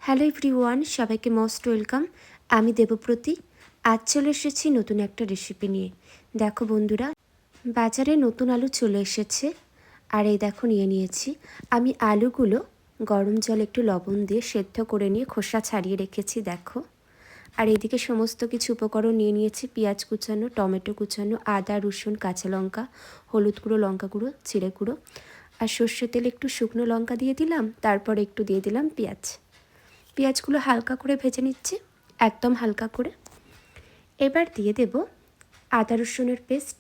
Hello everyone, সবাইকে most welcome. আমি দেবপ্রতি। আজ চলে এসেছি নতুন একটা রেসিপি নিয়ে। দেখো বন্ধুরা, বাজারে নতুন আলু চলে এসেছে। আর এই দেখো নিয়ে নিয়েছি আমি আলুগুলো গরম জলে একটু লবণ দিয়ে সেদ্ধ করে নিয়ে খোসা ছাড়িয়ে রেখেছি। দেখো, আর এইদিকে সমস্ত কিছু উপকরণ নিয়ে নিয়েছি। পেঁয়াজ কুচানো, টমেটো কুচানো, আদা রসুন কাঁচা লঙ্কা, হলুদ গুঁড়ো, লঙ্কা গুঁড়ো, জিরে গুঁড়ো, আর সর্ষের তেলে একটু শুকনো লঙ্কা দিয়ে দিলাম। তারপর একটু দিয়ে দিলাম পেঁয়াজ। পেঁয়াজগুলো হালকা করে ভেজে নিচ্ছি, একদম হালকা করে। এবার দিয়ে দেব আদা রসুনের পেস্ট,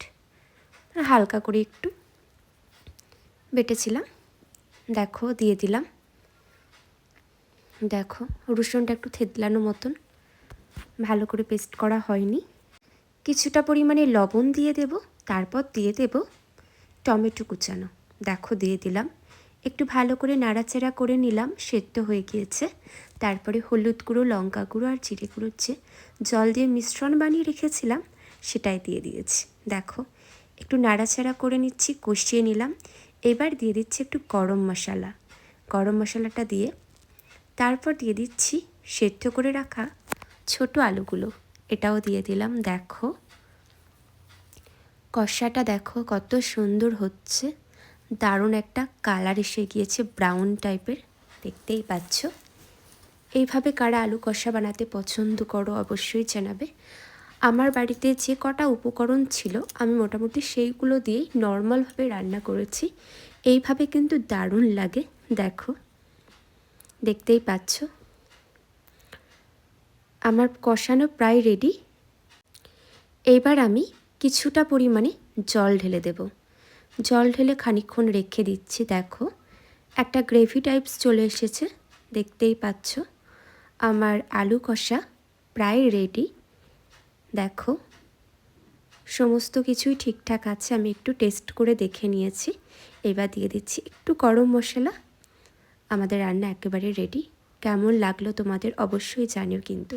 হালকা করে একটু বেটেছিলাম। দেখো দিয়ে দিলাম। দেখো রসুনটা একটু থেতলানো মতন, ভালো করে পেস্ট করা হয়নি। কিছুটা পরিমাণে লবণ দিয়ে দেব, তারপর দিয়ে দেব টমেটো কুচানো। দেখো দিয়ে দিলাম, একটু ভালো করে নাড়াচাড়া করে নিলাম। সেদ্ধ হয়ে গিয়েছে। তারপরে হলুদ গুঁড়ো, লঙ্কা গুঁড়ো আর জিরে গুঁড়োর যে জল দিয়ে মিশ্রণ বানিয়ে রেখেছিলাম সেটাই দিয়ে দিয়েছি। দেখো একটু নাড়াচাড়া করে নিচ্ছি, কষিয়ে নিলাম। এবার দিয়ে দিচ্ছি একটু গরম মশলা। গরম মশলাটা দিয়ে তারপর দিয়ে দিচ্ছি সেদ্ধ করে রাখা ছোট আলুগুলো, এটাও দিয়ে দিলাম। দেখো কষাটা দেখো কত সুন্দর হচ্ছে, দারুণ একটা কালার এসে গিয়েছে, ব্রাউন টাইপের, দেখতেই পাচ্ছ। এইভাবে কারা আলু কষা বানাতে পছন্দ করো অবশ্যই জানাবে। আমার বাড়িতে যে কটা উপকরণ ছিল আমি মোটামুটি সেইগুলো দিয়েই নর্মালভাবে রান্না করেছি। এইভাবে কিন্তু দারুণ লাগে। দেখো দেখতেই পাচ্ছ আমার কষানো প্রায় রেডি। এইবার আমি কিছুটা পরিমাণে জল ঢেলে দেব। জল ঢেলে খানিকক্ষণ রেখে দিচ্ছি। দেখো একটা গ্রেভি টাইপস চলে এসেছে, দেখতেই পাচ্ছ। আমার আলু কষা প্রায় রেডি। দেখো সমস্ত কিছুই ঠিকঠাক আছে, আমি একটু টেস্ট করে দেখে নিয়েছি। এবার দিয়ে দিচ্ছি একটু গরম মশলা। আমাদের রান্না একেবারে রেডি। কেমন লাগলো তোমাদের অবশ্যই জানিও কিন্তু।